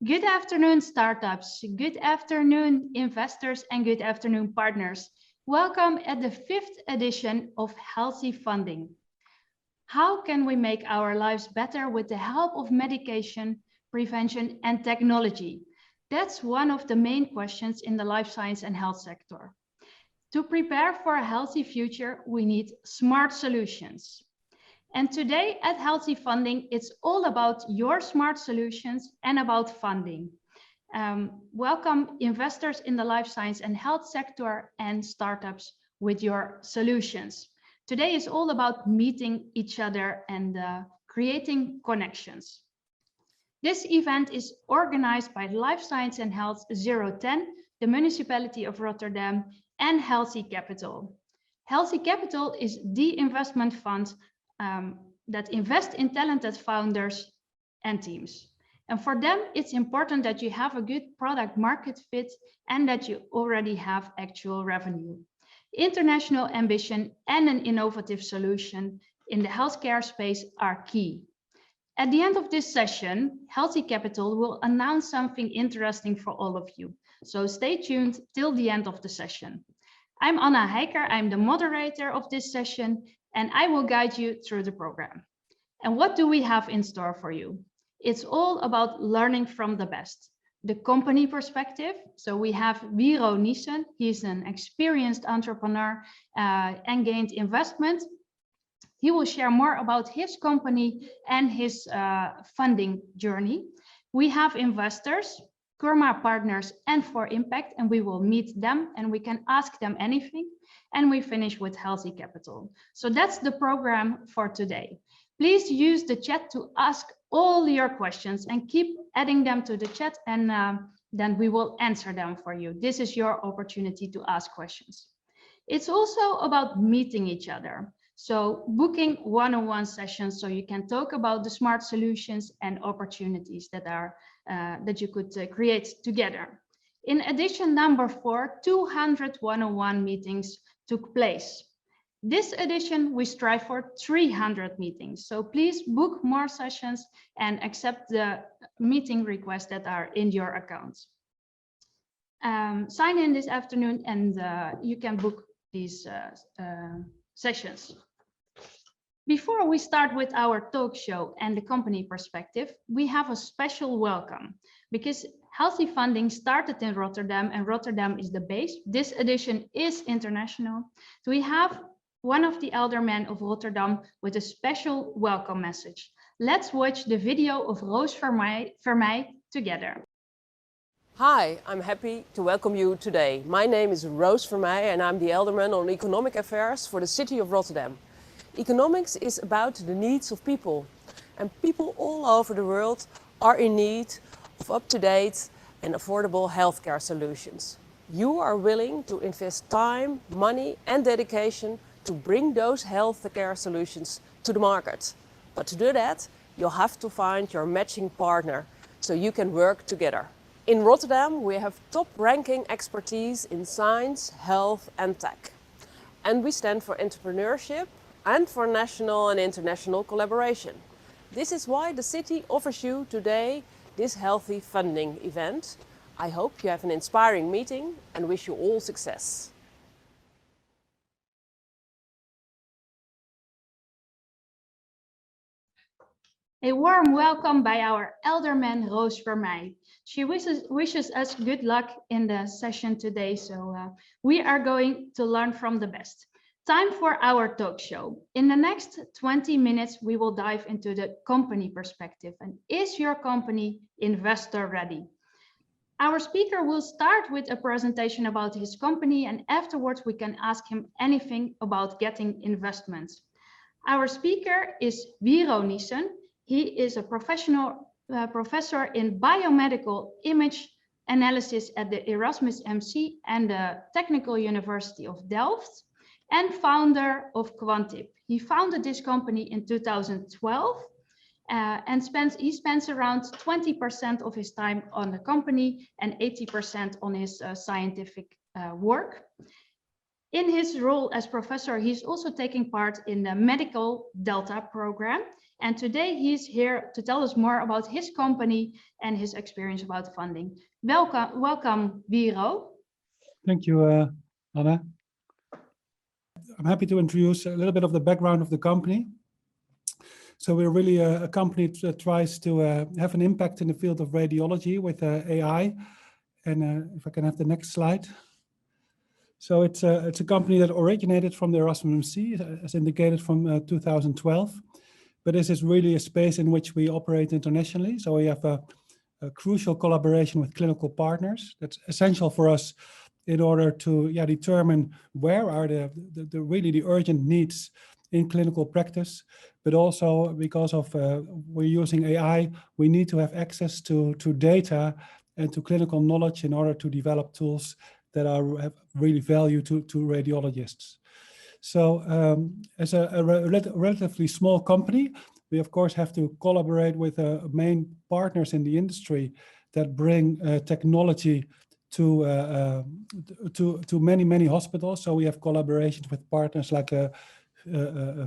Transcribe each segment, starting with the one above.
Good afternoon, startups. Good afternoon, investors, and good afternoon, partners. Welcome at the 5th edition of Healthy Funding. How can we make our lives better with the help of medication, prevention, and technology? That's one of the main questions in the life science and health sector. To prepare for a healthy future, we need smart solutions. And today at Healthy Funding, it's all about your smart solutions and about funding. Welcome investors in the life science and health sector and startups with your solutions. Today is all about meeting each other and creating connections. This event is organized by Life Science and Health 010, the Municipality of Rotterdam, and Healthy Capital. Healthy Capital is the investment fund that invest in talented founders and teams. And for them, it's important that you have a good product market fit and that you already have actual revenue. International ambition and an innovative solution in the healthcare space are key. At the end of this session, Healthy Capital will announce something interesting for all of you. So stay tuned till the end of the session. I'm Anna Heiker, I'm the moderator of this session, and I will guide you through the program. And what do we have in store for you? It's all about learning from the best. The company perspective. So we have Wiro Niesen. He's an experienced entrepreneur and gained investment. He will share more about his company and his funding journey. We have investors, Kurma Partners and For Impact, and we will meet them and we can ask them anything. And we finish with Healthy Capital. So that's the program for today. Please use the chat to ask all your questions and keep adding them to the chat, and then we will answer them for you. This is your opportunity to ask questions. It's also about meeting each other. So booking one-on-one sessions so you can talk about the smart solutions and opportunities that are that you could create together. In edition number 4, 200 one-on-one meetings took place. This edition, we strive for 300 meetings. So please book more sessions and accept the meeting requests that are in your accounts. Sign in this afternoon and you can book these sessions. Before we start with our talk show and the company perspective, we have a special welcome because Healthy Funding started in Rotterdam and Rotterdam is the base. This edition is international. So we have one of the aldermen of Rotterdam with a special welcome message. Let's watch the video of Roos Vermeij together. Hi, I'm happy to welcome you today. My name is Roos Vermeij and I'm the alderman on economic affairs for the city of Rotterdam. Economics is about the needs of people, and people all over the world are in need of up-to-date and affordable healthcare solutions. You are willing to invest time, money and dedication to bring those healthcare solutions to the market. But to do that, you'll have to find your matching partner so you can work together. In Rotterdam, we have top-ranking expertise in science, health and tech. And we stand for entrepreneurship and for national and international collaboration. This is why the city offers you today this Healthy Funding event. I hope you have an inspiring meeting and wish you all success. A warm welcome by our alderman Roos Vermeij. She wishes us good luck in the session today, so we are going to learn from the best. Time for our talk show. In the next 20 minutes, we will dive into the company perspective. And is your company investor ready? Our speaker will start with a presentation about his company, and afterwards we can ask him anything about getting investments. Our speaker is Wiro Niesen. He is a professor in biomedical image analysis at the Erasmus MC and the Technical University of Delft, and founder of Quantip. He founded this company in 2012 and he spends around 20% of his time on the company and 80% on his scientific work. In his role as professor, he's also taking part in the Medical Delta program. And today he's here to tell us more about his company and his experience about funding. Welcome, Wiro. Thank you, Anna. I'm happy to introduce a little bit of the background of the company. So we're really a company that tries to have an impact in the field of radiology with AI. And if I can have the next slide. So it's a company that originated from the Erasmus MC, as indicated from 2012. But this is really a space in which we operate internationally. So we have a crucial collaboration with clinical partners. That's essential for us in order to determine where are the really the urgent needs in clinical practice, but also because of we're using AI, we need to have access to data and to clinical knowledge in order to develop tools that have really value to radiologists. So as a relatively small company, we of course have to collaborate with main partners in the industry that bring technology to many hospitals. So we have collaborations with partners like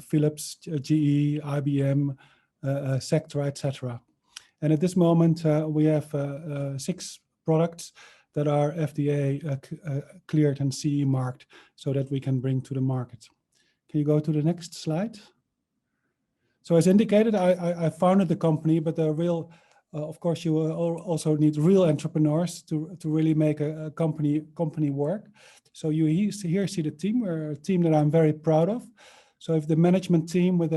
Philips, GE, IBM, Sectra, etc. And at this moment, we have 6 products that are FDA cleared and CE marked so that we can bring to the market. Can you go to the next slide? So as indicated, I founded the company, but the real, of course, you also need real entrepreneurs to really make a company work. So you here see the team. We're a team that I'm very proud of. So if the management team with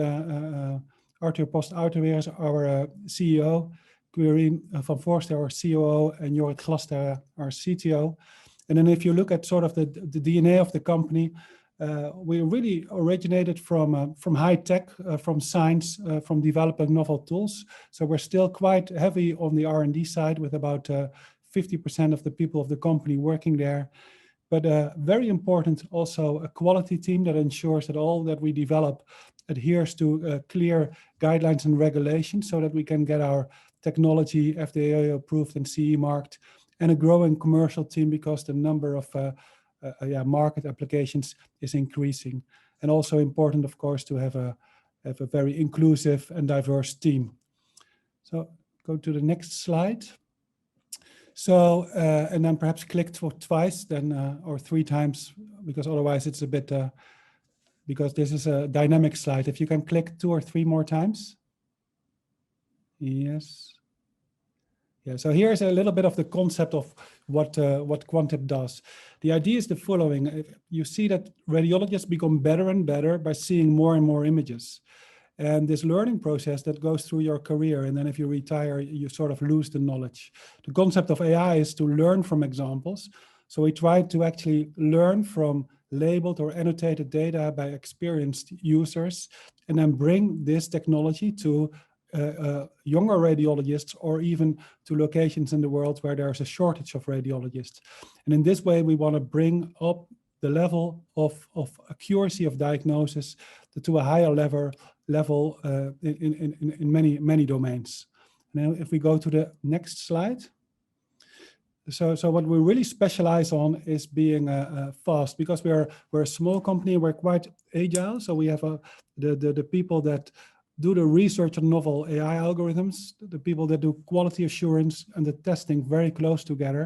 Arthur Post-Outerweers, our CEO, Quirine van Voorster, our COO, and Jorrit Glaster, our CTO. And then if you look at sort of the DNA of the company, we really originated from high tech, from science, from developing novel tools. So we're still quite heavy on the R&D side with about 50% of the people of the company working there. But very important also a quality team that ensures that all that we develop adheres to clear guidelines and regulations so that we can get our technology FDA approved and CE marked, and a growing commercial team because the number of market applications is increasing. And also important, of course, to have a very inclusive and diverse team. So go to the next slide. So, and then perhaps click twice then, or 3 times, because otherwise it's a bit, because this is a dynamic slide. If you can click 2 or 3 more times. Yes. Yeah, so here's a little bit of the concept of what Quantib does. The idea is the following. You see that radiologists become better and better by seeing more and more images. And this learning process that goes through your career, and then if you retire, you sort of lose the knowledge. The concept of AI is to learn from examples. So we try to actually learn from labeled or annotated data by experienced users, and then bring this technology to younger radiologists, or even to locations in the world where there's a shortage of radiologists. And in this way, we want to bring up the level of accuracy of diagnosis to a higher level in many domains. Now, if we go to the next slide. So what we really specialize on is being fast, because we're a small company. We're quite agile. So we have the people that do the research on novel AI algorithms, the people that do quality assurance and the testing very close together.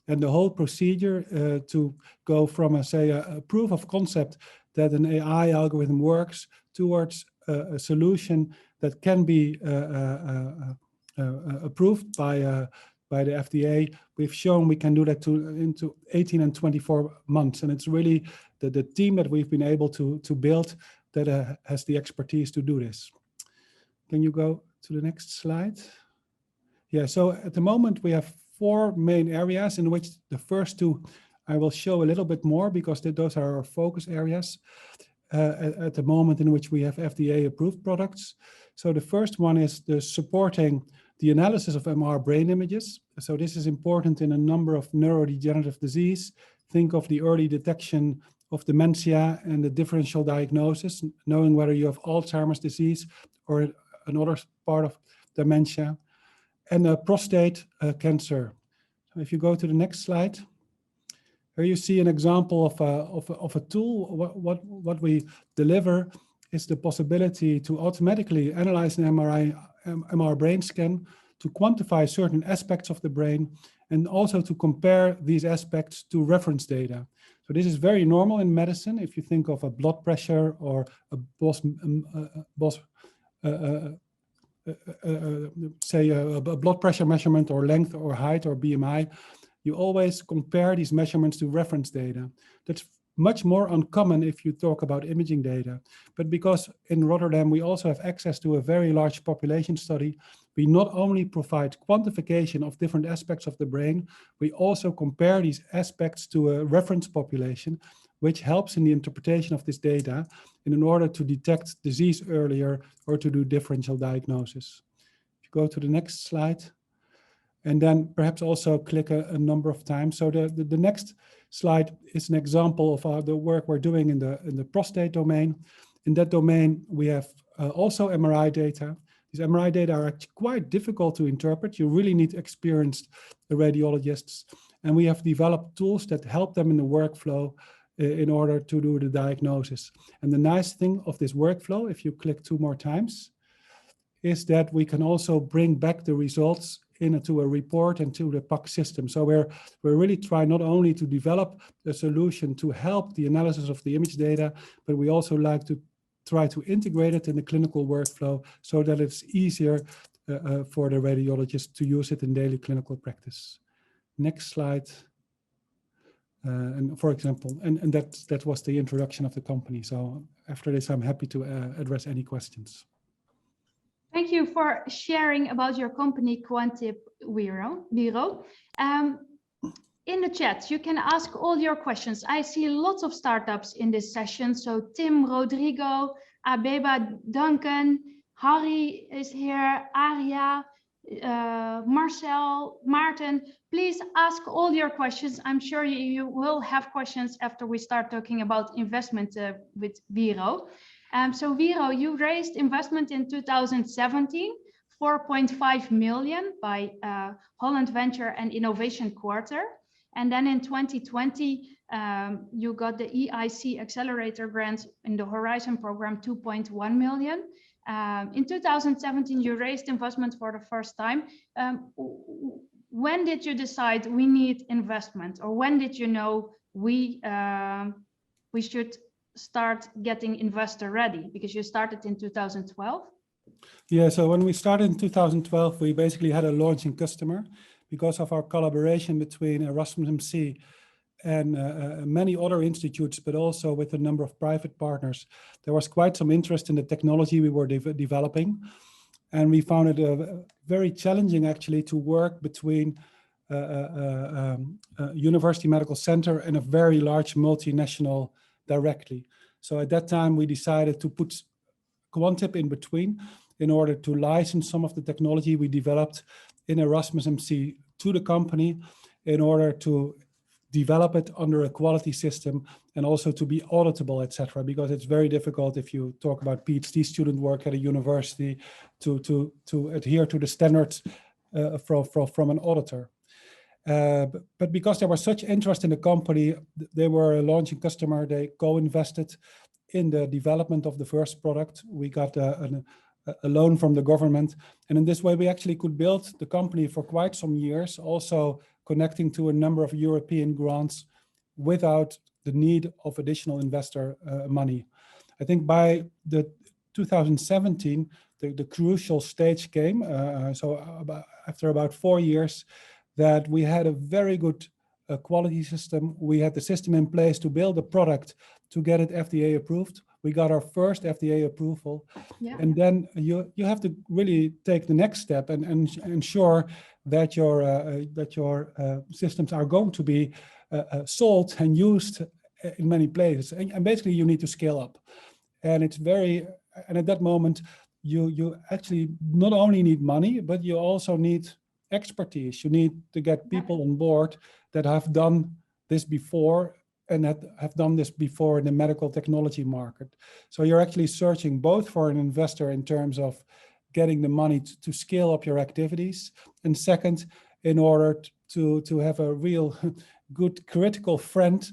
And the whole procedure to go from, say, a proof of concept that an AI algorithm works towards a solution that can be approved by the FDA. We've shown we can do that into 18 and 24 months. And it's really the team that we've been able to build that has the expertise to do this. Can you go to the next slide? Yeah, so at the moment we have 4 main areas, in which the first 2 I will show a little bit more, because those are our focus areas at the moment in which we have FDA approved products. So the first one is the supporting the analysis of MR brain images. So this is important in a number of neurodegenerative disease. Think of the early detection of dementia and the differential diagnosis, knowing whether you have Alzheimer's disease or another part of dementia, and prostate cancer. So if you go to the next slide, Here you see an example of a tool. What we deliver is the possibility to automatically analyze an MRI brain scan, to quantify certain aspects of the brain, and also to compare these aspects to reference data. So this is very normal in medicine. If you think of a blood pressure or a say a blood pressure measurement, or length or height or BMI, you always compare these measurements to reference data. That's much more uncommon if you talk about imaging data. But because in Rotterdam we also have access to a very large population study, we not only provide quantification of different aspects of the brain, we also compare these aspects to a reference population, which helps in the interpretation of this data and in order to detect disease earlier or to do differential diagnosis. If you go to the next slide, and then perhaps also click a number of times. So the next slide is an example of the work we're doing in the prostate domain. In that domain, we have also MRI data. These MRI data are actually quite difficult to interpret. You really need experienced radiologists. And we have developed tools that help them in the workflow in order to do the diagnosis. And the nice thing of this workflow, if you click 2 more times, is that we can also bring back the results into a report and to the PAC system. So we're really trying not only to develop a solution to help the analysis of the image data, but we also like to try to integrate it in the clinical workflow so that it's easier for the radiologist to use it in daily clinical practice. Next slide. And for example, and that was the introduction of the company. So after this, I'm happy to address any questions. Thank you for sharing about your company, Quantip Bureau. In the chat, you can ask all your questions. I see lots of startups in this session. So Tim, Rodrigo, Abeba, Duncan, Harry is here, Aria, Marcel, Martin. Please ask all your questions. I'm sure you will have questions after we start talking about investment with Bureau. So Viro, you raised investment in 2017, 4.5 million by Holland Venture and Innovation Quarter. And then in 2020, you got the EIC Accelerator grant in the Horizon program, 2.1 million. In 2017, you raised investment for the first time. When did you decide we need investment, or when did you know we should start getting investor ready? Because you started in 2012. Yeah, so when we started in 2012, we basically had a launching customer because of our collaboration between Erasmus MC and many other institutes, but also with a number of private partners. There was quite some interest in the technology we were developing. And we found it very challenging actually to work between a university medical center and a very large multinational directly. So at that time, we decided to put Quantip in between in order to license some of the technology we developed in Erasmus MC to the company in order to develop it under a quality system and also to be auditable, etc. Because it's very difficult if you talk about PhD student work at a university to adhere to the standards from an auditor. But because there was such interest in the company, they were a launching customer, they co-invested in the development of the first product. We got a loan from the government. And in this way, we actually could build the company for quite some years, also connecting to a number of European grants without the need of additional investor money. I think by the 2017, the crucial stage came. After about 4 years, that we had a very good quality system. We had the system in place to build a product to get it FDA approved. We got our first FDA approval. Yeah. And then you have to really take the next step and ensure that your systems are going to be sold and used in many places. And basically you need to scale up. And at that moment, you actually not only need money, but you also need expertise. You need to get people on board that have done this before and that have done this before in the medical technology market. So you're actually searching both for an investor in terms of getting the money to scale up your activities, and second, in order to have a real good critical friend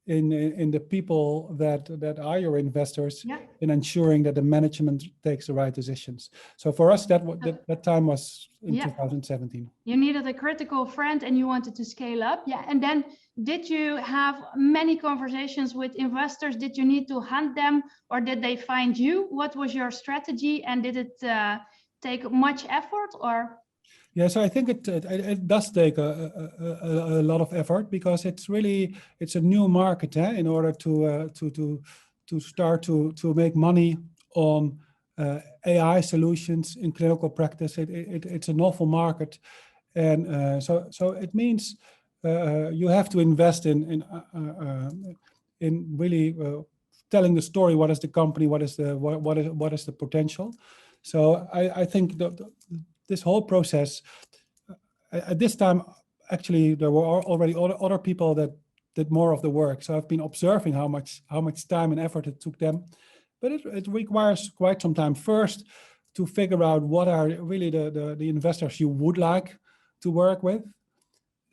in the people that are your investors, Yeah. in ensuring that the management takes the right decisions. So for us, that time was in 2017. You needed a critical friend and you wanted to scale up. Yeah. And then did you have many conversations with investors? Did you need to hunt them, or did they find you? What was your strategy, and did it take much effort, or? Yeah, so I think it does take a lot of effort, because it's a new market, in order to start to make money on AI solutions in clinical practice. It's a novel market, and so it means you have to invest in really telling the story. What is the company? What is the potential? So I think this whole process, at this time, actually, there were already other people that did more of the work. So I've been observing how much time and effort it took them, but it requires quite some time. First, to figure out what are really the investors you would like to work with.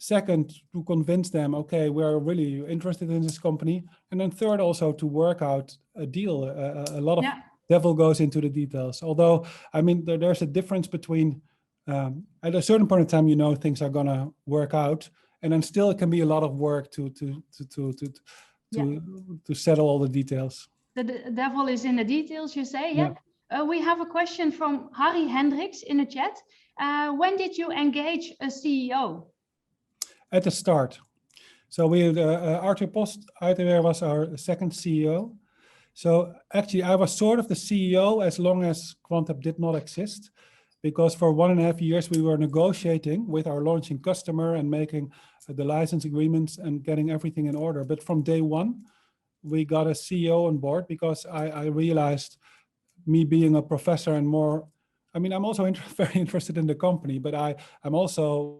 Second, to convince them, okay, we're really interested in this company. And then third, also to work out a deal. A lot of devil goes into the details. Although, I mean, there's a difference between at a certain point in time, you know, things are gonna work out, and then still it can be a lot of work to settle all the details. The devil is in the details, you say. Yeah. We have a question from Harry Hendricks in the chat. When did you engage a CEO? At the start. So we Arthur Post was our second CEO. So actually, I was sort of the CEO as long as Quantep did not exist, because for 1.5 years we were negotiating with our launching customer and making the license agreements and getting everything in order. But from day one, we got a CEO on board, because I realized, me being a professor and more, I mean, I'm also very interested in the company, but I'm also a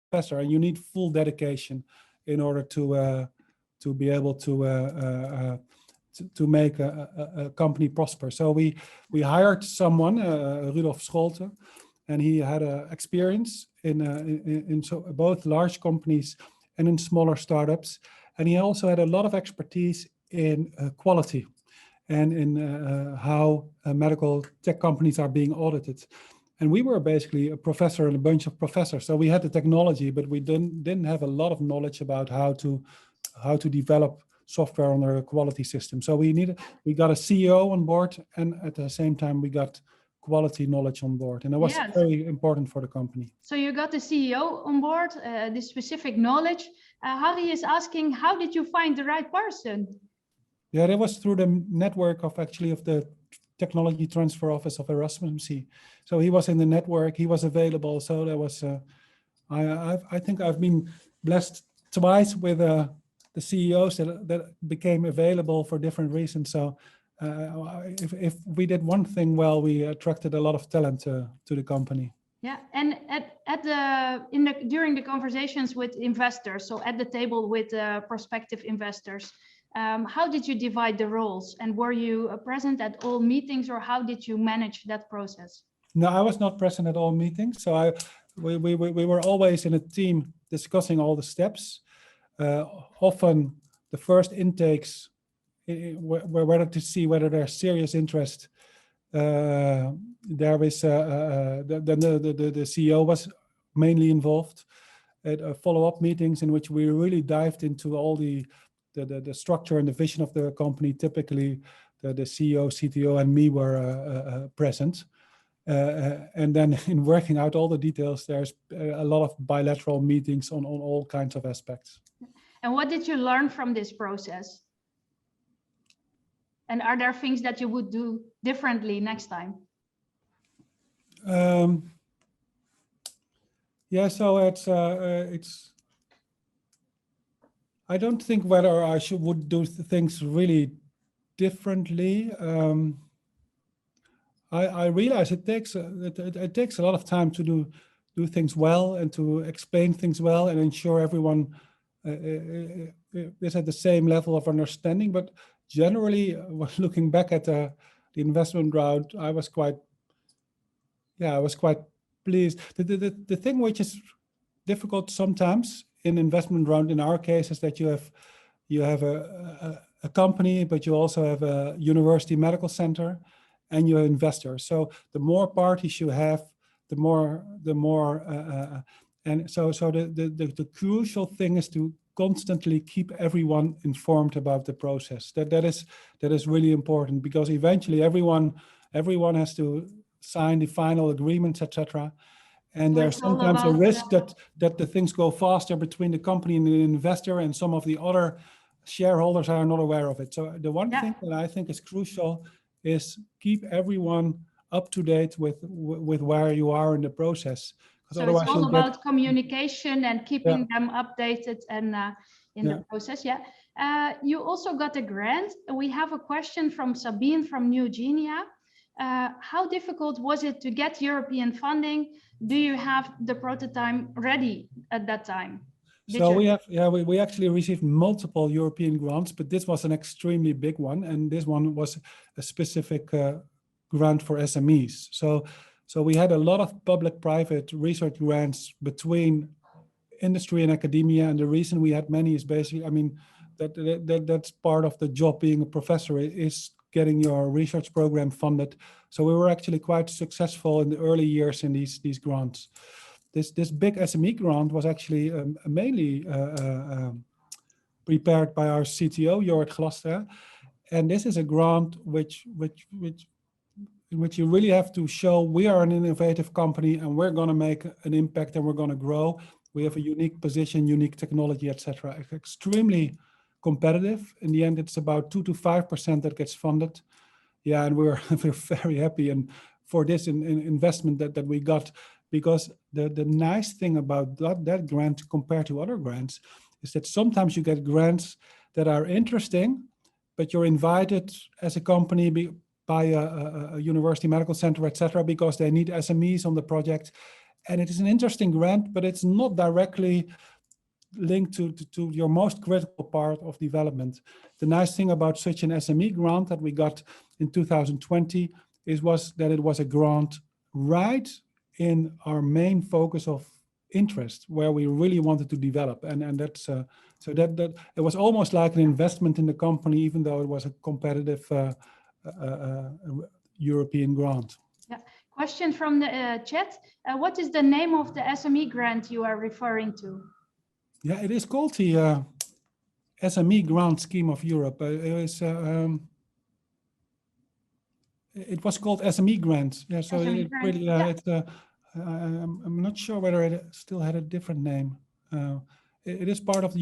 professor, and you need full dedication in order to be able to make a company prosper. So we hired someone, Rudolf Scholte, and he had experience in both large companies and in smaller startups. And he also had a lot of expertise in quality and in how medical tech companies are being audited. And we were basically a professor and a bunch of professors. So we had the technology, but we didn't have a lot of knowledge about how to develop software on a quality system. So we got a CEO on board, and at the same time we got quality knowledge on board, and it was very important for the company. So you got the CEO on board, the specific knowledge. Harry is asking, how did you find the right person? Yeah, that was through the network of the Technology Transfer Office of Erasmus MC. So he was in the network, he was available. So there was, I think I've been blessed twice with the CEOs that became available for different reasons. So if we did one thing well, we attracted a lot of talent to the company. Yeah, and during the conversations with investors, so at the table with prospective investors, how did you divide the roles, and were you present at all meetings, or how did you manage that process? No, I was not present at all meetings. So we were always in a team discussing all the steps. Often the first intakes were whether to see whether there's serious interest. There is then the CEO was mainly involved at follow-up meetings in which we really dived into all the structure and the vision of the company. Typically, the CEO, CTO, and me were present. And then in working out all the details, there's a lot of bilateral meetings on all kinds of aspects. And what did you learn from this process? And are there things that you would do differently next time? Yeah, so it's. I don't think whether I would do things really differently. I realize it takes a lot of time to do things well and to explain things well and ensure everyone is at the same level of understanding. But generally, looking back at the investment round, I was quite pleased. The thing which is difficult sometimes in investment round in our case is that you have a company, but you also have a university medical center, and you have investors. So the more parties you have, the more and so the crucial thing is to constantly keep everyone informed about the process. That is really important, because eventually everyone has to sign the final agreements, etc. And So there's it's all sometimes a about, risk that the things go faster between the company and the investor, and some of the other shareholders are not aware of it. So the one thing that I think is crucial is keep everyone up to date with where you are in the process. So it's all about communication and keeping them updated and in the process. You also got a grant. We have a question from Sabine from New Genia. How difficult was it to get European funding? Do you have the prototype ready at that time? So we actually received multiple European grants, but this was an extremely big one, and this one was a specific grant for SMEs. So we had a lot of public-private research grants between industry and academia, and the reason we had many is basically, I mean, that's part of the job being a professor, is getting your research program funded. So we were actually quite successful in the early years in these grants. This big SME grant was actually mainly prepared by our CTO, Jorrit Glastra, and this is a grant in which you really have to show we are an innovative company and we're going to make an impact and we're going to grow. We have a unique position, unique technology, etc. It's extremely competitive. In the end, it's about 2 to 5% that gets funded. Yeah, and we're very happy and for this investment that we got, because the nice thing about that grant compared to other grants is that sometimes you get grants that are interesting, but you're invited as a company by a university medical center, etc., because they need SMEs on the project. And it is an interesting grant, but it's not directly linked to your most critical part of development. The nice thing about such an SME grant that we got in 2020 was that it was a grant right in our main focus of interest, where we really wanted to develop. And that's so that it was almost like an investment in the company, even though it was a competitive European grant. Yeah. Question from the chat. What is the name of the SME grant you are referring to? Yeah, it is called the SME Grant Scheme of Europe. It was called SME Grant. Yeah, so SME grant. Really, I'm not sure whether it still had a different name. It is part of the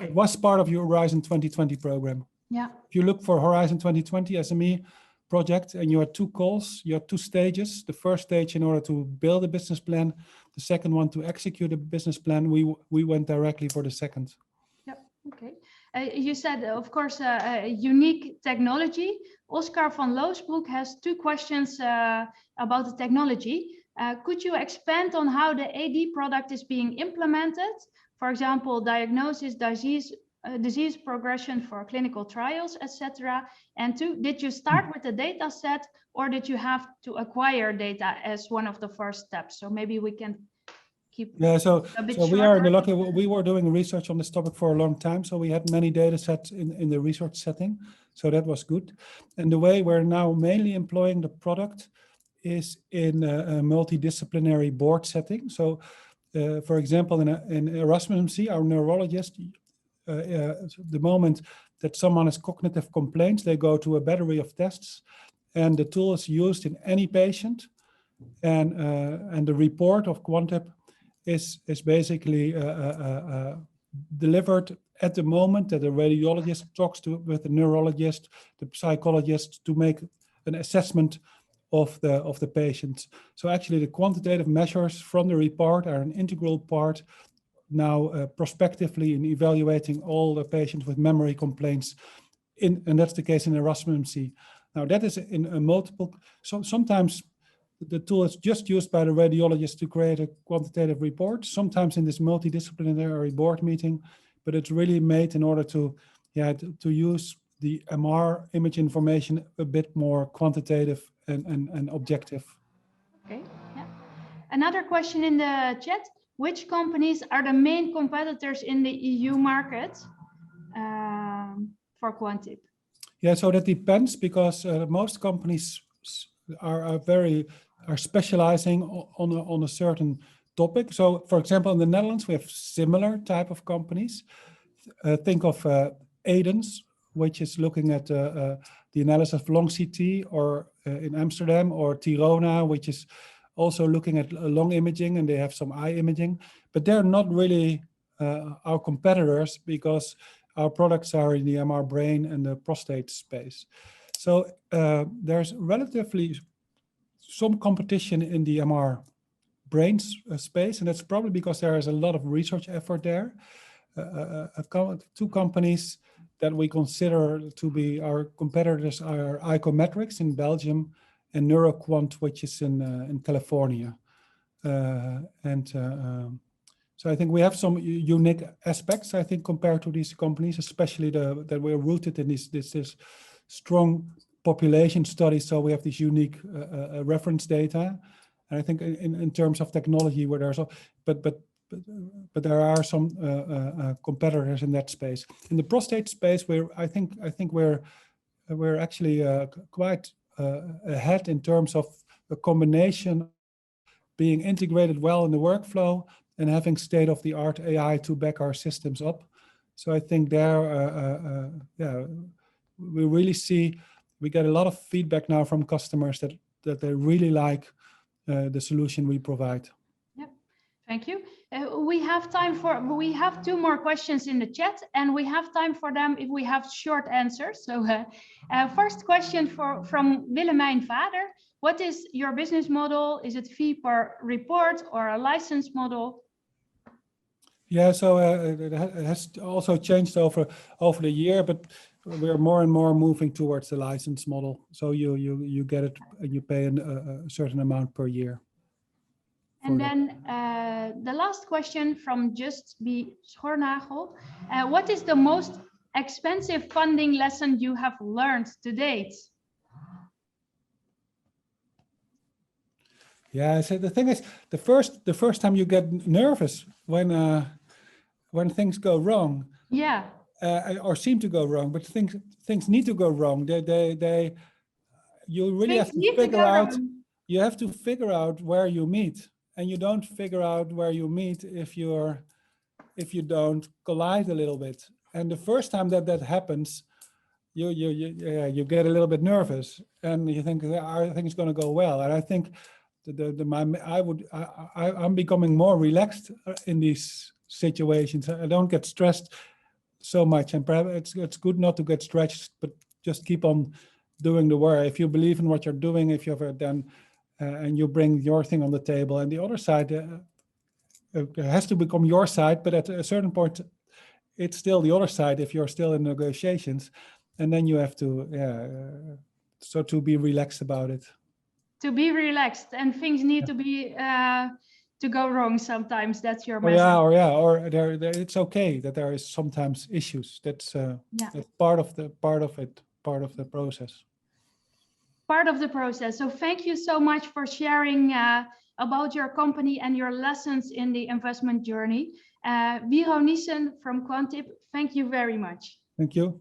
it was part of your Horizon 2020 program. Yeah. If you look for Horizon 2020 SME project, and you had two calls, you had two stages. The first stage in order to build a business plan, the second one to execute a business plan. We went directly for the second. Yeah. Okay. You said, of course, unique technology. Oscar van Loosbroek has two questions about the technology. Could you expand on how the AD product is being implemented? For example, diagnosis, disease progression for clinical trials, etc. And two, did you start with a data set, or did you have to acquire data as one of the first steps? So maybe we can keep so a bit so shorter. we are in the lucky, we were doing research on this topic for a long time, so we had many data sets in the research setting, so that was good. And the way we're now mainly employing the product is in a multidisciplinary board setting. So for example, in Erasmus MC, our neurologist, the moment that someone has cognitive complaints, they go to a battery of tests, and the tool is used in any patient, and the report of Quantip is basically delivered at the moment that the radiologist talks with the neurologist, the psychologist, to make an assessment of the patient. So actually the quantitative measures from the report are an integral part now prospectively in evaluating all the patients with memory complaints, and that's the case in Erasmus MC. Now that is in a multiple, sometimes the tool is just used by the radiologist to create a quantitative report, sometimes in this multidisciplinary board meeting, but it's really made in order to use the MR image information a bit more quantitative and objective. Okay, yeah. Another question in the chat. which companies are the main competitors in the EU market for Quantip? Yeah, so that depends, because most companies are specializing on a certain topic. So, for example, in the Netherlands, we have similar type of companies. Think of Edens, which is looking at the analysis of long CT, or in Amsterdam, or Tirona, which is also looking at lung imaging, and they have some eye imaging, but they're not really our competitors, because our products are in the MR brain and the prostate space. So there's relatively some competition in the MR brains space, and that's probably because there is a lot of research effort there. Two companies that we consider to be our competitors are Icometrics in Belgium and NeuroQuant, which is in California. So I think we have some unique aspects, I think, compared to these companies, especially that we're rooted in this strong population study. So we have this unique reference data. And I think in terms of technology, where there's, but there are some competitors in that space. In the prostate space, I think we're actually quite ahead in terms of the combination being integrated well in the workflow and having state-of-the-art AI to back our systems up. So I think there, we really see, we get a lot of feedback now from customers that they really like the solution we provide. Yep, thank you. We have two more questions in the chat, and we have time for them if we have short answers. So first question from Willemijn Vader. What is your business model? Is it fee per report or a license model? Yeah, so it has also changed over the year, but we're more and more moving towards the license model. So you get it and you pay a certain amount per year. And then the last question from Just B. Schornagel. What is the most expensive funding lesson you have learned to date? Yeah, so the thing is, the first time you get nervous when things go wrong. Yeah. Or seem to go wrong, but things need to go wrong. You really have to figure out. You have to figure out where you meet, and you don't figure out where you meet if you don't collide a little bit. And the first time that happens, you get a little bit nervous, and you think, I think it's going to go well. And I think I'm becoming more relaxed in these situations. I don't get stressed so much, and perhaps it's good not to get stretched, but just keep on doing the work. If you believe in what you're doing, if you've done, and you bring your thing on the table, and the other side it has to become your side, but at a certain point, it's still the other side if you're still in negotiations, and then you have to, so to be relaxed about it. To be relaxed, and things need to be to go wrong sometimes. That's your message. Or it's okay that there is sometimes issues. That's part of the process. Part of the process. So thank you so much for sharing about your company and your lessons in the investment journey. Wiro Niesen from Quantip, thank you very much. Thank you.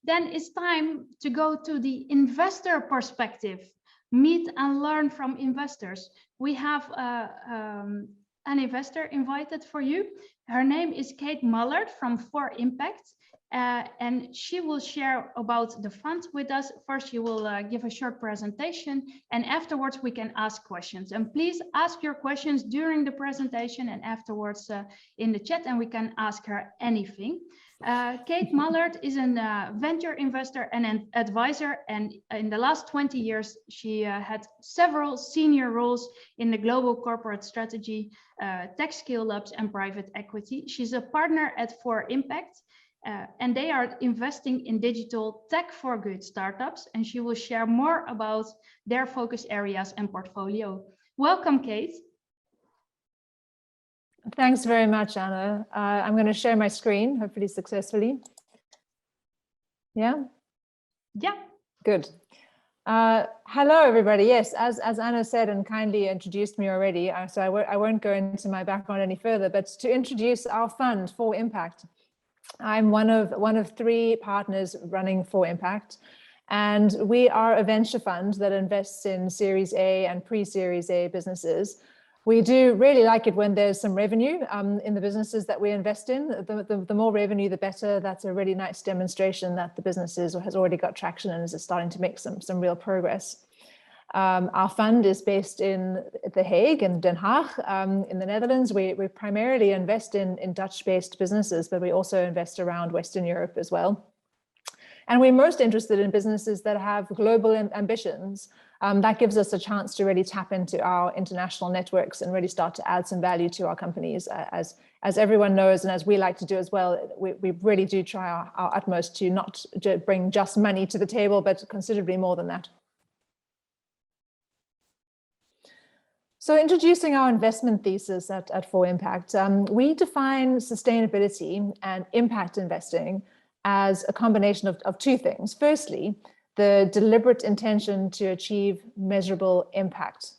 Then it's time to go to the investor perspective. Meet and learn from investors. We have an investor invited for you. Her name is Kate Mullard from For Impact, and she will share about the fund with us. First, she will give a short presentation, and afterwards we can ask questions. And please ask your questions during the presentation and afterwards in the chat, and we can ask her anything. Kate Mullard is a venture investor and an advisor, and in the last 20 years, she had several senior roles in the global corporate strategy, tech scale-ups, and private equity. She's a partner at For Impact, and they are investing in digital tech for good startups, and she will share more about their focus areas and portfolio. Welcome, Kate. Thanks very much, Anna. I'm going to share my screen, hopefully successfully. Yeah? Yeah. Good. Hello, everybody. Yes, as Anna said and kindly introduced me already, so I won't go into my background any further, but to introduce our fund, For Impact. I'm one of three partners running For Impact, and we are a venture fund that invests in Series A and pre-Series A businesses. We do really like it when there's some revenue in the businesses that we invest in. The more revenue, the better. That's a really nice demonstration that the business has already got traction and is starting to make some real progress. Our fund is based in The Hague and Den Haag in the Netherlands. We primarily invest in Dutch-based businesses, but we also invest around Western Europe as well. And we're most interested in businesses that have global ambitions. That gives us a chance to really tap into our international networks and really start to add some value to our companies. As everyone knows, and as we like to do as well, we really do try our utmost to not bring just money to the table, but considerably more than that. So introducing our investment thesis at For Impact, we define sustainability and impact investing as a combination of two things. Firstly, the deliberate intention to achieve measurable impact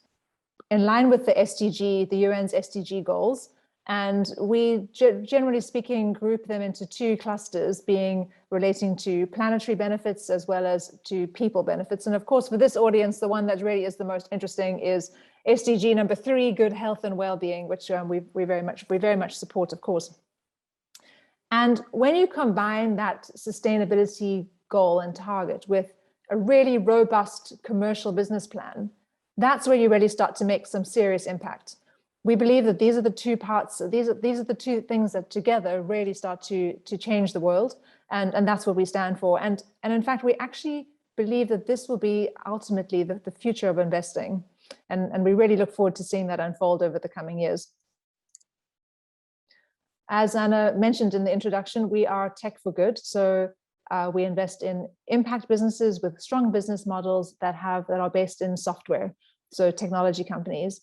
in line with the SDG, the UN's SDG goals. And we, generally speaking, group them into two clusters, being relating to planetary benefits as well as to people benefits. And of course, for this audience, the one that really is the most interesting is SDG number 3, good health and well-being, which we very much support, of course. And when you combine that sustainability goal and target with a really robust commercial business plan, that's where you really start to make some serious impact. We believe that these are the two parts, these are the two things that together really start to change the world, and that's what we stand for. And in fact, we actually believe that this will be ultimately the future of investing, and we really look forward to seeing that unfold over the coming years. As Anna mentioned in the introduction, we are tech for good. So we invest in impact businesses with strong business models that are based in software, so technology companies.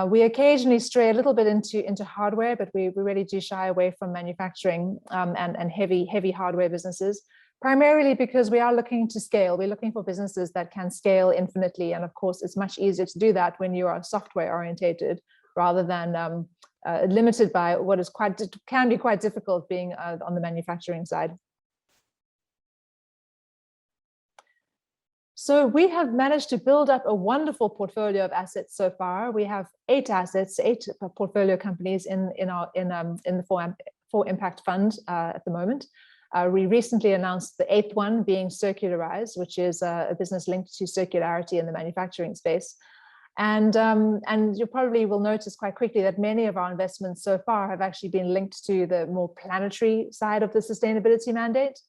We occasionally stray a little bit into hardware, but we really do shy away from manufacturing and heavy hardware businesses, primarily because we are looking to scale. We're looking for businesses that can scale infinitely. And of course, it's much easier to do that when you are software orientated rather than limited by what can be quite difficult being on the manufacturing side. So we have managed to build up a wonderful portfolio of assets so far. We have 8 assets, 8 portfolio companies in the For Impact Fund at the moment. We recently announced the 8th one being Circularize, which is a business linked to circularity in the manufacturing space. And you probably will notice quite quickly that many of our investments so far have actually been linked to the more planetary side of the sustainability mandate.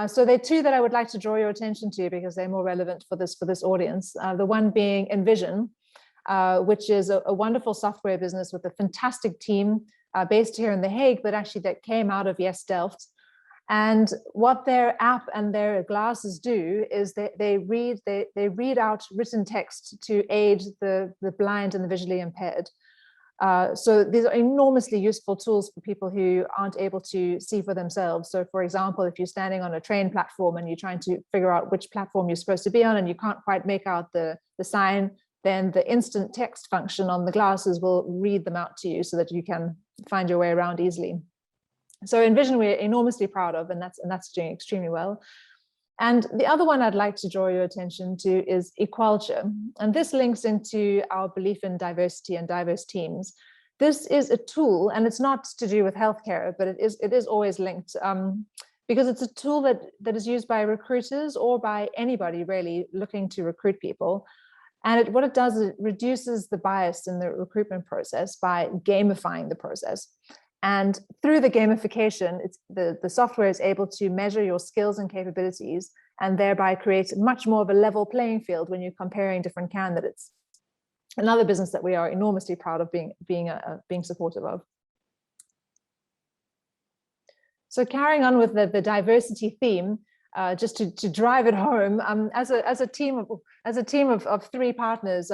So there are 2 that I would like to draw your attention to because they're more relevant for this audience. The one being Envision, which is a wonderful software business with a fantastic team based here in The Hague, but actually that came out of Yes Delft. And what their app and their glasses do is they read out written text to aid the blind and the visually impaired. So these are enormously useful tools for people who aren't able to see for themselves. So for example, if you're standing on a train platform and you're trying to figure out which platform you're supposed to be on and you can't quite make out the sign, then the instant text function on the glasses will read them out to you so that you can find your way around easily. So Envision we're enormously proud of, and that's doing extremely well. And the other one I'd like to draw your attention to is Equalture. And this links into our belief in diversity and diverse teams. This is a tool, and it's not to do with healthcare, but it is always linked because it's a tool that is used by recruiters or by anybody really looking to recruit people. And what it does is it reduces the bias in the recruitment process by gamifying the process. And through the gamification, the software is able to measure your skills and capabilities and thereby create much more of a level playing field when you're comparing different candidates. Another business that we are enormously proud of being supportive of. So carrying on with the diversity theme, just to drive it home, as a team of 3 partners.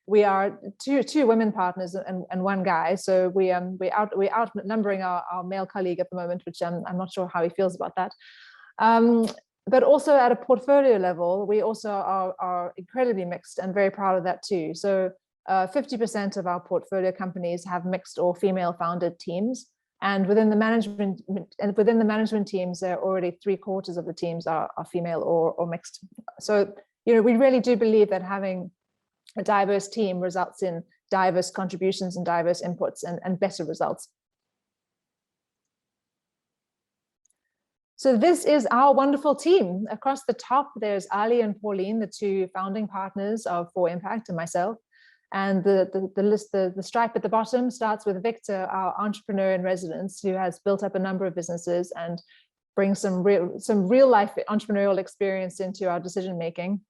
We are two women partners and 1 guy, so we're outnumbering our male colleague at the moment, which I'm not sure how he feels about that. but also at a portfolio level, we also are incredibly mixed and very proud of that too. So 50% of our portfolio companies have mixed or female founded teams. And within the management teams, there are already 3/4 of the teams are female or mixed. So, we really do believe that having a diverse team results in diverse contributions and diverse inputs and better results. So this is our wonderful team. Across the top, there's Ali and Pauline, the two founding partners of For Impact, and myself. And the stripe at the bottom starts with Victor, our entrepreneur in residence, who has built up a number of businesses and brings some real life entrepreneurial experience into our decision making,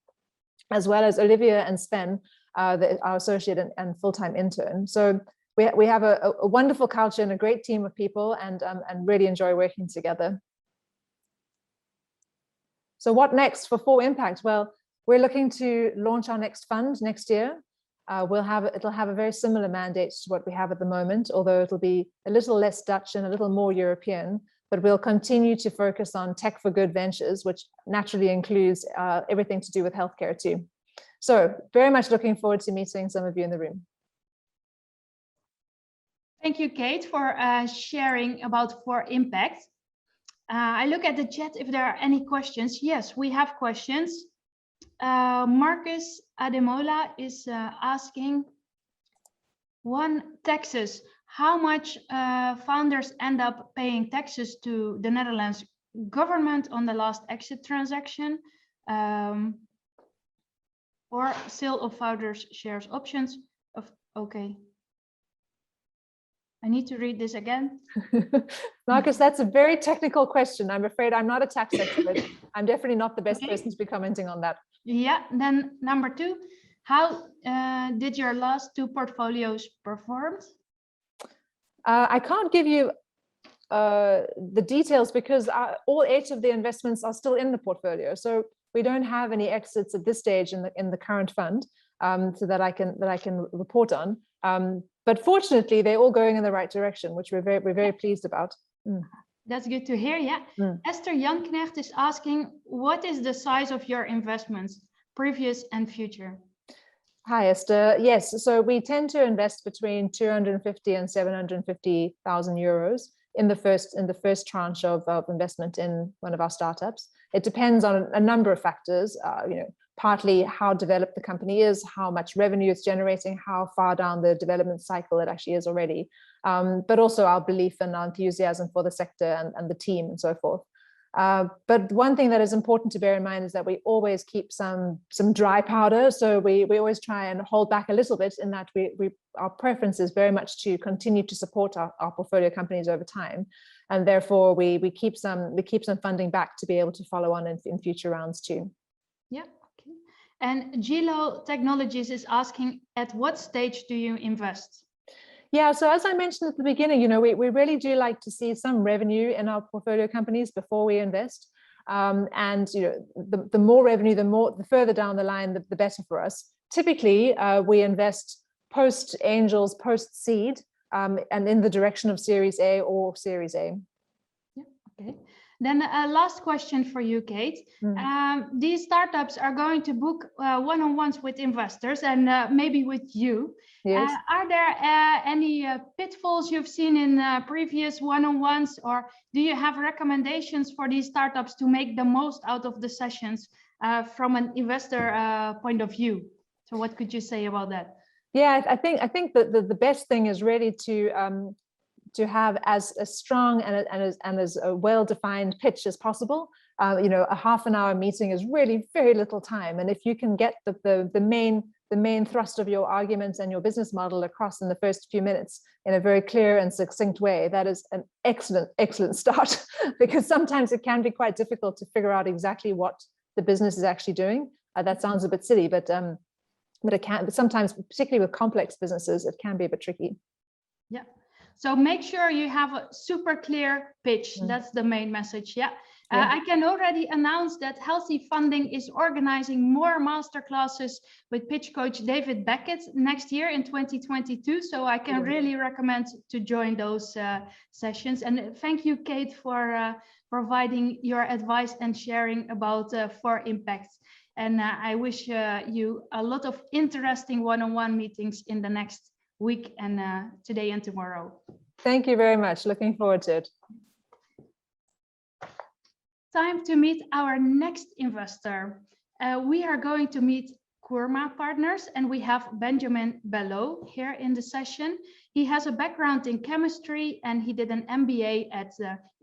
as well as Olivia and Sven, our associate and full-time intern. So we have a wonderful culture and a great team of people, and really enjoy working together. So what next for For Impact? Well, we're looking to launch our next fund next year. It'll have a very similar mandate to what we have at the moment, although it'll be a little less Dutch and a little more European, but we'll continue to focus on tech for good ventures, which naturally includes everything to do with healthcare too. So very much looking forward to meeting some of you in the room. Thank you, Kate, for sharing about For Impact. I look at the chat if there are any questions. Yes, we have questions. Marcus Ademola is asking, taxes. How much founders end up paying taxes to the Netherlands government on the last exit transaction, or sale of founders shares options? Okay. I need to read this again. Marcus, that's a very technical question. I'm afraid I'm not a tax expert. I'm definitely not the best person to be commenting on that. Yeah, then number 2, how did your last 2 portfolios perform? I can't give you the details because all 8 of the investments are still in the portfolio. So we don't have any exits at this stage in the current fund, so that I can report on. But fortunately, they're all going in the right direction, which we're very pleased about. That's good to hear. Yeah. Esther Janknecht is asking, what is the size of your investments, previous and future? Hi, Esther. Yes, so we tend to invest between 250 and 750,000 euros in the first tranche of investment in one of our startups. It depends on a number of factors. Partly how developed the company is, how much revenue it's generating, how far down the development cycle it actually is already, but also our belief and our enthusiasm for the sector and the team and so forth. But one thing that is important to bear in mind is that we always keep some dry powder. So we always try and hold back a little bit, in that our preference is very much to continue to support our portfolio companies over time. And therefore we keep some funding back to be able to follow on in future rounds too. Yeah. And Gilo Technologies is asking, at what stage do you invest? Yeah, so as I mentioned at the beginning, we really do like to see some revenue in our portfolio companies before we invest. And the more revenue, the further down the line, the better for us. Typically, we invest post angels, post seed, and in the direction of Series A or Series A. Yeah, okay. Then last question for you, Kate. These startups are going to book one-on-ones with investors and maybe with you. Yes. Are there any pitfalls you've seen in previous one-on-ones, or do you have recommendations for these startups to make the most out of the sessions from an investor point of view? So what could you say about that? Yeah, I think that the best thing is really to have as a strong and as a well-defined pitch as possible. A half an hour meeting is really very little time, and if you can get the main thrust of your arguments and your business model across in the first few minutes in a very clear and succinct way, that is an excellent start. Because sometimes it can be quite difficult to figure out exactly what the business is actually doing. That sounds a bit silly, but it can sometimes, particularly with complex businesses, it can be a bit tricky. Yeah. So make sure you have a super clear pitch. That's the main message. Yeah. I can already announce that Healthy Funding is organizing more masterclasses with pitch coach David Beckett next year in 2022. So I can really recommend to join those sessions. And thank you, Kate, for providing your advice and sharing about For Impact. And I wish you a lot of interesting one-on-one meetings in the next week and today and tomorrow. Thank you very much. Looking forward to it. Time to meet our next investor. We are going to meet Kurma Partners, and we have Benjamin Bello here in the session. He has a background in chemistry and he did an MBA at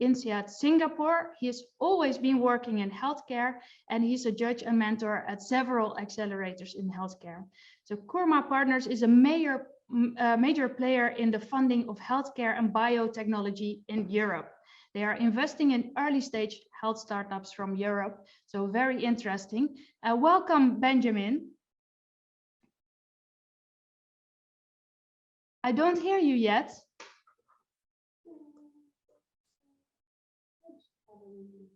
INSEAD Singapore. He has always been working in healthcare and he's a judge and mentor at several accelerators in healthcare. So Kurma Partners is a major player in the funding of healthcare and biotechnology in Europe. They are investing in early stage health startups from Europe. So very interesting. Welcome, Benjamin. I don't hear you yet.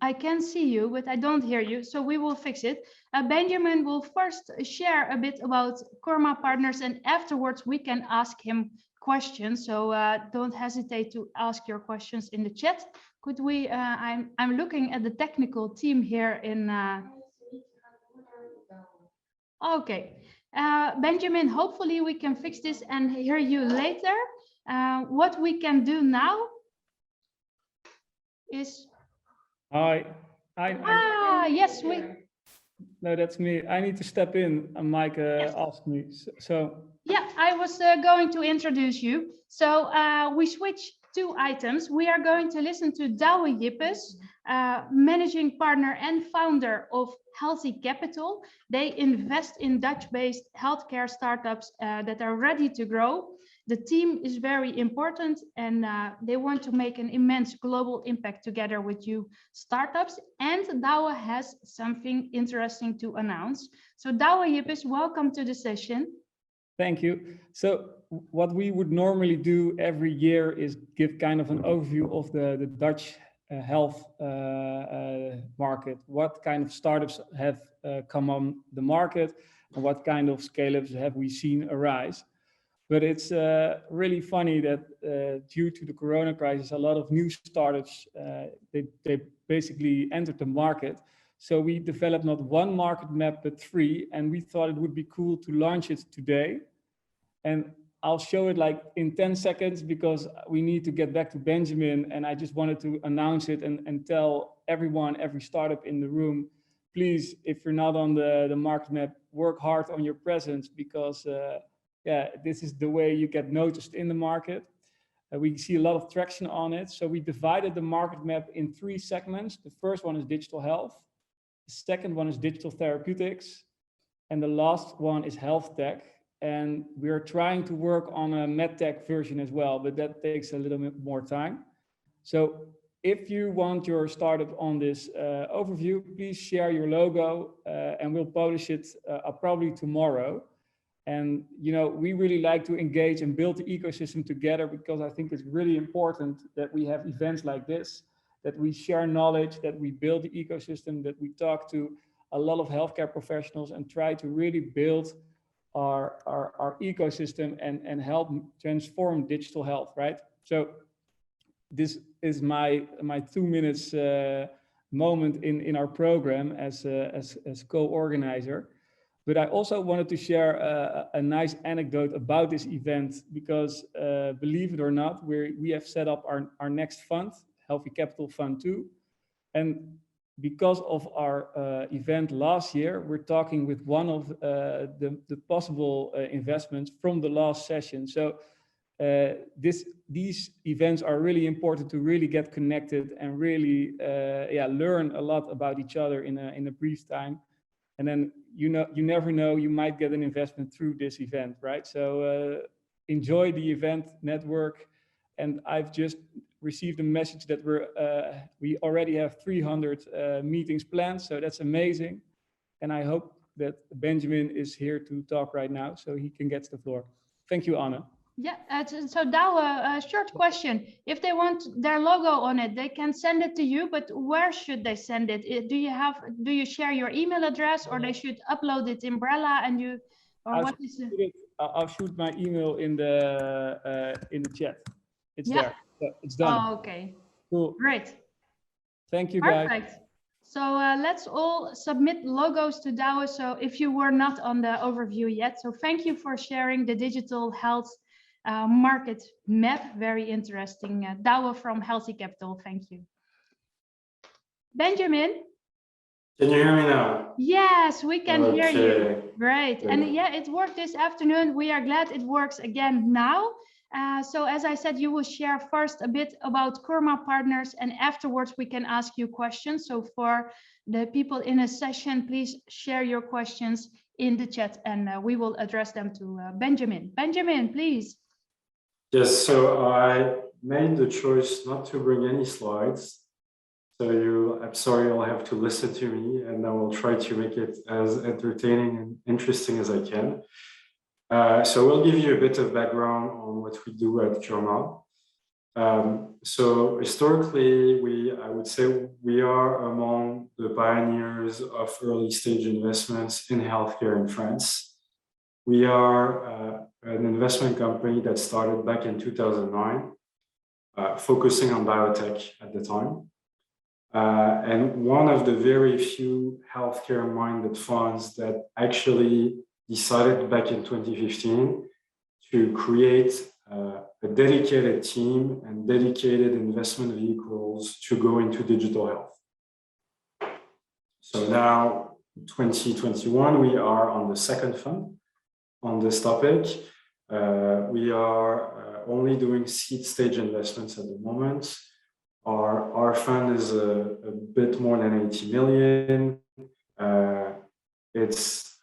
I can see you, but I don't hear you, so we will fix it. Benjamin will first share a bit about Kurma Partners, and afterwards we can ask him questions. So don't hesitate to ask your questions in the chat. Could we? I'm looking at the technical team here in. Okay, Benjamin. Hopefully we can fix this and hear you later. What we can do now is. Hi. Yes, we. No, that's me. I need to step in. Mike asked me. So. Yeah, I was going to introduce you. So we switch two items. We are going to listen to Douwe Jippes, managing partner and founder of Healthy Capital. They invest in Dutch-based healthcare startups that are ready to grow. The team is very important and they want to make an immense global impact together with you startups. And Douwe has something interesting to announce. So Douwe Jippes, welcome to the session. Thank you. So what we would normally do every year is give kind of an overview of the Dutch health market. What kind of startups have come on the market and what kind of scale-ups have we seen arise. But it's really funny that due to the Corona crisis, a lot of new startups, they basically entered the market. So we developed not one market map, but three, and we thought it would be cool to launch it today. And I'll show it like in 10 seconds because we need to get back to Benjamin. And I just wanted to announce it and tell everyone, every startup in the room, please, if you're not on the market map, work hard on your presence because yeah, this is the way you get noticed in the market. We see a lot of traction on it. So we divided the market map in three segments. The first one is digital health. The second one is digital therapeutics. And the last one is health tech. And we're trying to work on a medtech version as well, but that takes a little bit more time. So if you want your startup on this overview, please share your logo and we'll publish it probably tomorrow. And, you know, we really like to engage and build the ecosystem together because I think it's really important that we have events like this, that we share knowledge, that we build the ecosystem, that we talk to a lot of healthcare professionals and try to really build our ecosystem and help transform digital health, right? So this is my 2 minutes moment in our program as co-organizer. But I also wanted to share a nice anecdote about this event because believe it or not, we have set up our next fund, Healthy Capital Fund 2. And because of our event last year, we're talking with one of the possible investments from the last session. So these events are really important to really get connected and really learn a lot about each other in a brief time. And then, you never know, you might get an investment through this event, right? So enjoy the event, network. And I've just received a message that we already have 300 meetings planned. So that's amazing. And I hope that Benjamin is here to talk right now so he can get to the floor. Thank you, Anna. Yeah, so Douwe, a short question. If they want their logo on it, they can send it to you, but where should they send it? Do you share your email address or they should upload it in Umbrella and you, or what is it? I'll shoot my email in the chat. It's there. So it's done. Oh, okay. Cool. Great. Thank you, guys. Perfect. So let's all submit logos to Douwe. So if you were not on the overview yet, so thank you for sharing the digital health market map. Very interesting. Douwe from Healthy Capital. Thank you. Benjamin? Can you hear me now? Yes, we can hear you. Great. Good. And yeah, it worked this afternoon. We are glad it works again now. So as I said, you will share first a bit about Kurma Partners, and afterwards we can ask you questions. So for the people in a session, please share your questions in the chat and we will address them to Benjamin. Benjamin, please. Yes, so I made the choice not to bring any slides. So I'm sorry, you'll have to listen to me, and I will try to make it as entertaining and interesting as I can. So we'll give you a bit of background on what we do at Kurma. So historically, I would say we are among the pioneers of early stage investments in healthcare in France. We are an investment company that started back in 2009, focusing on biotech at the time. And one of the very few healthcare-minded funds that actually decided back in 2015 to create a dedicated team and dedicated investment vehicles to go into digital health. So now, 2021, we are on the second fund on this topic. We are only doing seed stage investments at the moment. Our fund is a bit more than 80 million. Its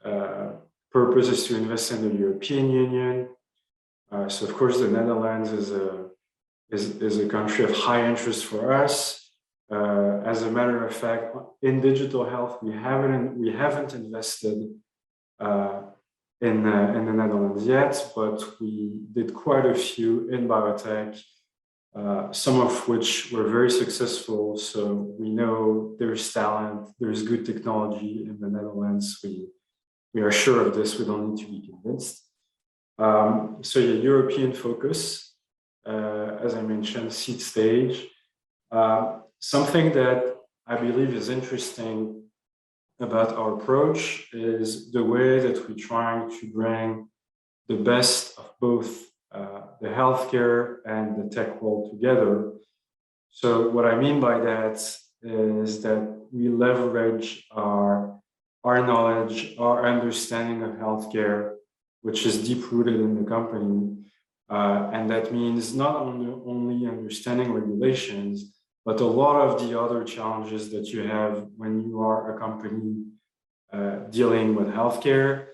purpose is to invest in the European Union. So of course, the Netherlands is a country of high interest for us. As a matter of fact, in digital health, we haven't invested in the Netherlands yet, but we did quite a few in biotech. Some of which were very successful. So we know there's talent, there's good technology in the Netherlands. We are sure of this, we don't need to be convinced. So yeah, European focus, as I mentioned, seed stage. Something that I believe is interesting about our approach is the way that we're trying to bring the best of both the healthcare and the tech world together. So what I mean by that is that we leverage our knowledge, our understanding of healthcare, which is deep-rooted in the company. And that means not only understanding regulations, but a lot of the other challenges that you have when you are a company dealing with healthcare,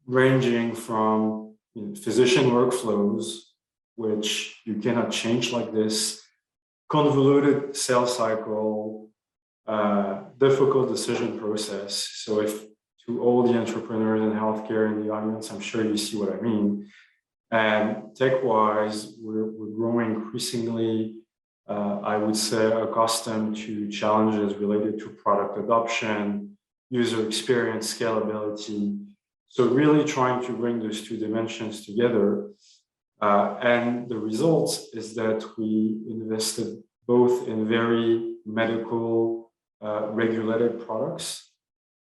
ranging from physician workflows, which you cannot change like this, convoluted sales cycle, difficult decision process. So if to all the entrepreneurs in healthcare in the audience, I'm sure you see what I mean. And tech-wise, we're growing increasingly, I would say, accustomed to challenges related to product adoption, user experience, scalability. So really trying to bring those two dimensions together. And the result is that we invested both in very medical regulated products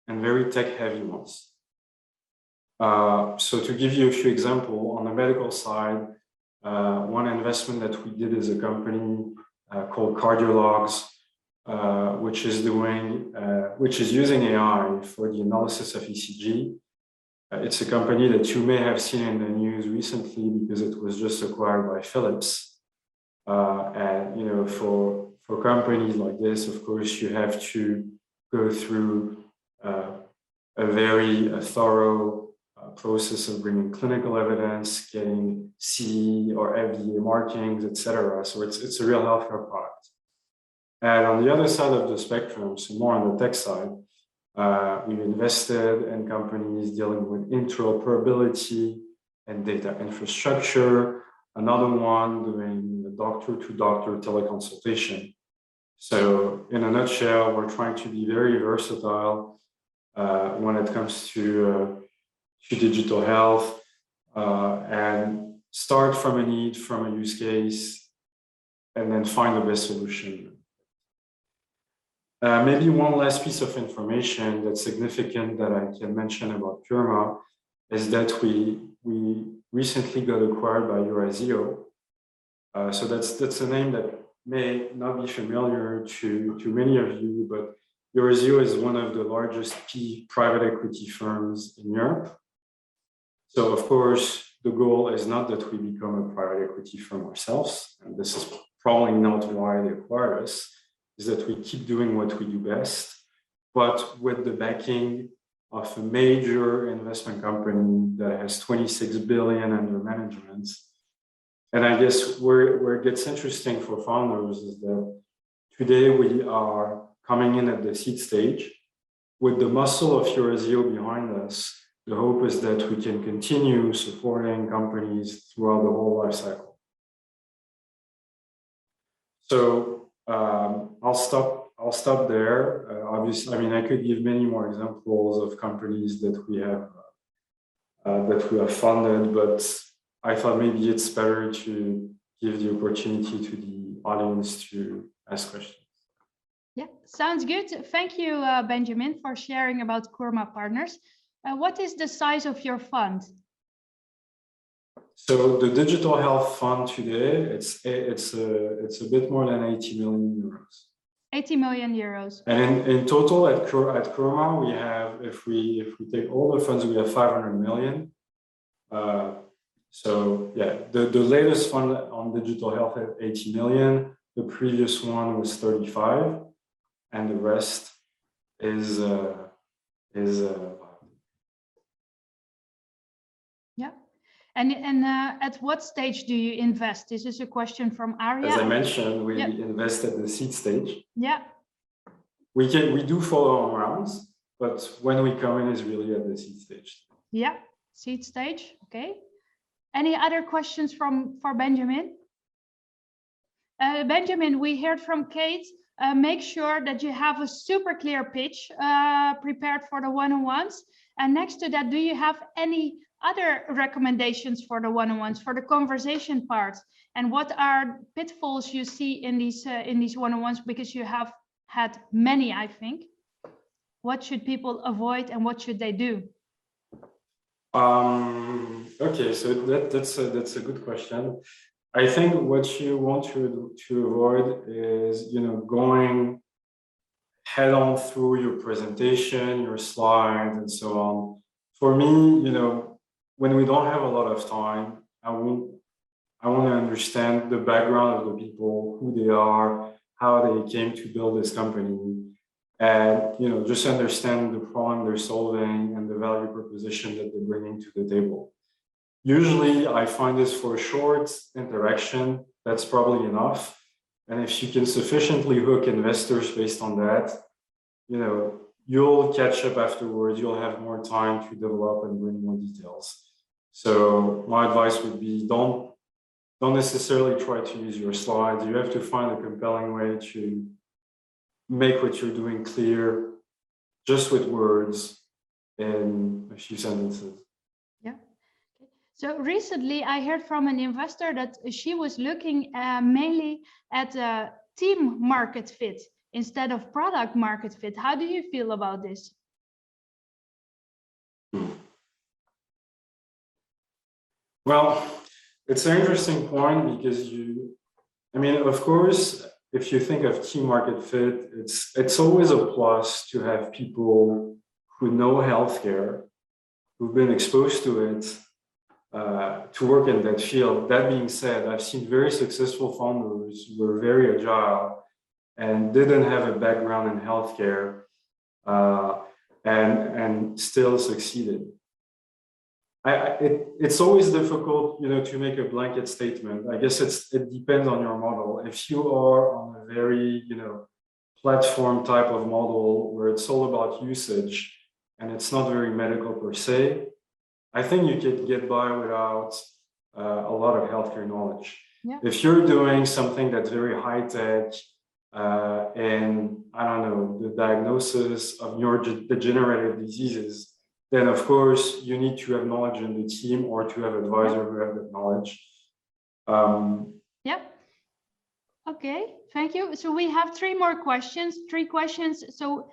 and very tech-heavy ones. So to give you a few examples, on the medical side, one investment that we did is a company called Cardiologs, which is using AI for the analysis of ECG. It's a company that you may have seen in the news recently because it was just acquired by Philips. And for companies like this, of course, you have to go through a very thorough process of bringing clinical evidence, getting CE or FDA markings, etc. So it's a real healthcare product. And on the other side of the spectrum, so more on the tech side, we've invested in companies dealing with interoperability and data infrastructure. Another one doing doctor-to-doctor teleconsultation. So in a nutshell, we're trying to be very versatile when it comes to digital health and start from a need, from a use case, and then find the best solution. Maybe one last piece of information that's significant that I can mention about Kurma is that we recently got acquired by Eurazeo. So that's a name that may not be familiar to many of you, but Eurazeo is one of the largest private equity firms in Europe. So of course, the goal is not that we become a private equity firm ourselves, and this is probably not why they acquired us, is that we keep doing what we do best, but with the backing of a major investment company that has 26 billion under management. And I guess where it gets interesting for founders is that today we are coming in at the seed stage. With the muscle of Eurazeo behind us, the hope is that we can continue supporting companies throughout the whole life cycle. So I'll stop there. Obviously, I mean, I could give many more examples of companies that we have funded, but I thought maybe it's better to give the opportunity to the audience to ask questions. Yeah, sounds good. Thank you, Benjamin, for sharing about Kurma Partners. What is the size of your fund? So the digital health fund today, it's a bit more than 80 million euros. 80 million euros. And in total at Kurma, we have, if we take all the funds, we have 500 million. So yeah, the latest fund on digital health had 80 million. The previous one was 35, and the rest is yeah. And at what stage do you invest? This is a question from Arya. As I mentioned, we invest at the seed stage. Yeah. We do follow on rounds, but when we come in is really at the seed stage. Yeah, seed stage. Okay. Any other questions for Benjamin? Benjamin, we heard from Kate. Make sure that you have a super clear pitch prepared for the one-on-ones. And next to that, do you have any other recommendations for the one-on-ones, for the conversation part? And what are pitfalls you see in these one-on-ones? Because you have had many, I think. What should people avoid and what should they do? Okay, so that's a good question. I think what you want to avoid is, going head on through your presentation, your slides, and so on. For me, when we don't have a lot of time, I want to understand the background of the people, who they are, how they came to build this company, and just understand the problem they're solving and the value proposition that they're bringing to the table. Usually I find this for a short interaction, that's probably enough. And if you can sufficiently hook investors based on that, you'll catch up afterwards, you'll have more time to develop and bring more details. So my advice would be don't necessarily try to use your slides. You have to find a compelling way to make what you're doing clear just with words in a few sentences. Yeah. So recently I heard from an investor that she was looking mainly at team market fit instead of product market fit. How do you feel about this? Well, it's an interesting point because of course, if you think of team market fit, it's always a plus to have people who know healthcare, who've been exposed to it, to work in that field. That being said, I've seen very successful founders who were very agile and didn't have a background in healthcare and still succeeded. It's always difficult, to make a blanket statement. I guess it depends on your model. If you are on a very, platform type of model where it's all about usage and it's not very medical per se, I think you could get by without a lot of healthcare knowledge. Yeah. If you're doing something that's very high tech and the diagnosis of neurodegenerative diseases, then of course you need to have knowledge in the team or to have advisors who have that knowledge. Yeah. Okay, thank you. So we have three more questions, So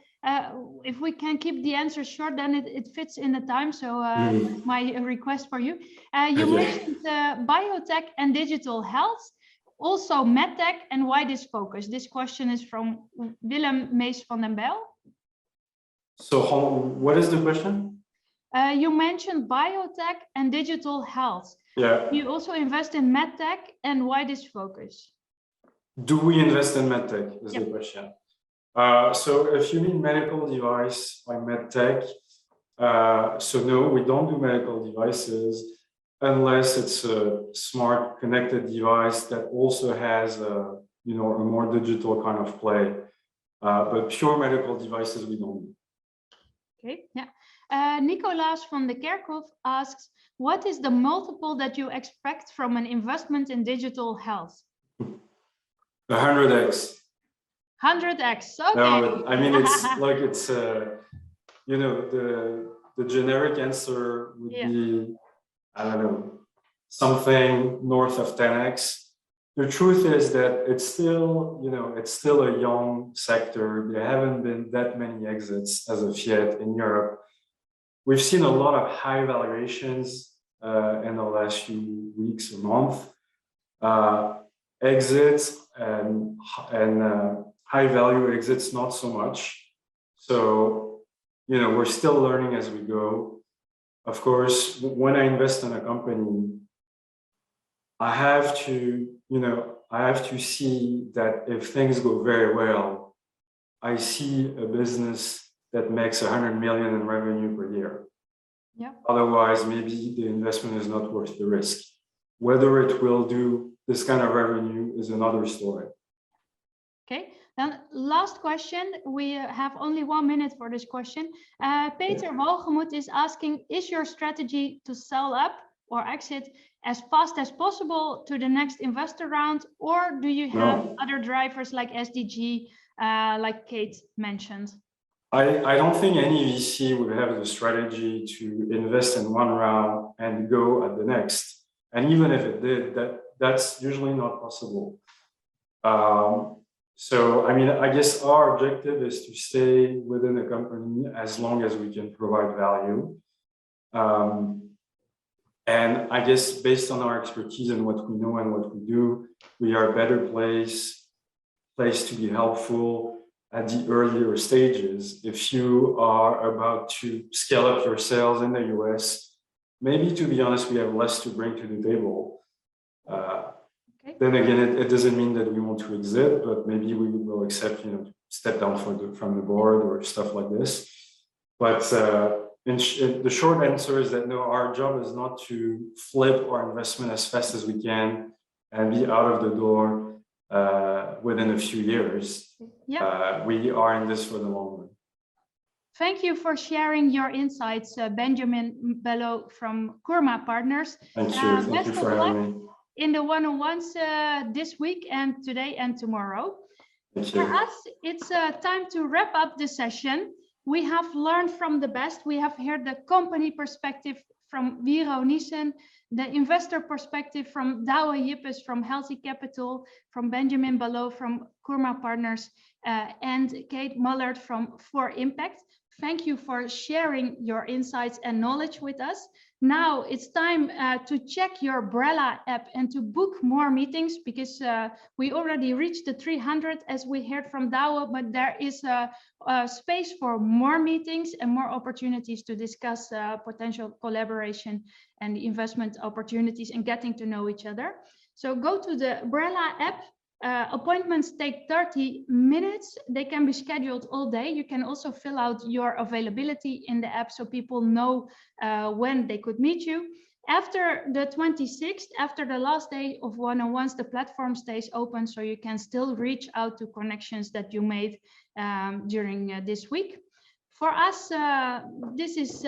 if we can keep the answers short, then it fits in the time. So that's my request for you. You mentioned biotech and digital health, also medtech, and why this focus? This question is from Willem Mees van den Bijl. So what is the question? You mentioned biotech and digital health. Yeah. You also invest in medtech, and why this focus? Do we invest in medtech is the question. So if you mean medical device by medtech, so no, we don't do medical devices unless it's a smart connected device that also has a, you know, a more digital kind of play. But pure medical devices we don't do. Okay, yeah. Nicolaas van de Kerkhof asks, what is the multiple that you expect from an investment in digital health? 100x. 100x, okay. No, I mean, it's like, it's, you know, the generic answer would be, I don't know, something north of 10x. The truth is that it's still, you know, it's still a young sector. There haven't been that many exits as of yet in Europe. We've seen a lot of high valuations in the last few weeks or months. Exits and high value exits, not so much. So, you know, we're still learning as we go. Of course, when I invest in a company, I have to, you know, I have to see that if things go very well, I see a business that makes 100 million in revenue per year. Yeah. Otherwise, maybe the investment is not worth the risk. Whether it will do this kind of revenue is another story. Okay, then last question. We have only 1 minute for this question. Peter Walgemoed is asking, is your strategy to sell up or exit as fast as possible to the next investor round, or do you have other drivers like SDG, like Kate mentioned? I don't think any VC would have the strategy to invest in one round and go at the next. And even if it did, that's usually not possible. So, I mean, I guess our objective is to stay within a company as long as we can provide value. And I guess based on our expertise and what we know and what we do, we are a better place to be helpful at the earlier stages. If you are about to scale up your sales in the US, maybe, to be honest, we have less to bring to the table. Then again, it doesn't mean that we want to exit, but maybe we will accept, you know, step down from the board or stuff like this. But the short answer is that no, our job is not to flip our investment as fast as we can and be out of the door within a few years. Yeah. We are in this for the long run. Thank you for sharing your insights, Benjamin Bello from Kurma Partners. Thank you. Thank you for having me. In the one-on-ones this week and today and tomorrow. For us, it's time to wrap up the session. We have learned from the best. We have heard the company perspective from Viro Nissen, the investor perspective from Douwe Yippes from Healthy Capital, from Benjamin Bello from Kurma Partners, and Kate Mullard from For Impact. Thank you for sharing your insights and knowledge with us. Now it's time to check your Brella app and to book more meetings, because we already reached the 300 as we heard from Douwe, but there is a space for more meetings and more opportunities to discuss potential collaboration and investment opportunities and getting to know each other. So go to the Brella app. Appointments take 30 minutes. They can be scheduled all day. You can also fill out your availability in the app so people know when they could meet you. After the 26th, after the last day of one-on-ones, the platform stays open, so you can still reach out to connections that you made during this week. For us, this is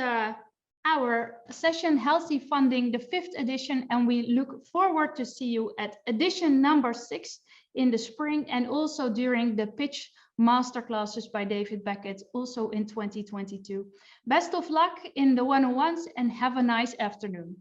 our session Healthy Funding, the 5th edition, and we look forward to see you at edition number 6 in the spring, and also during the pitch masterclasses by David Beckett, also in 2022. Best of luck in the one-on-ones and have a nice afternoon.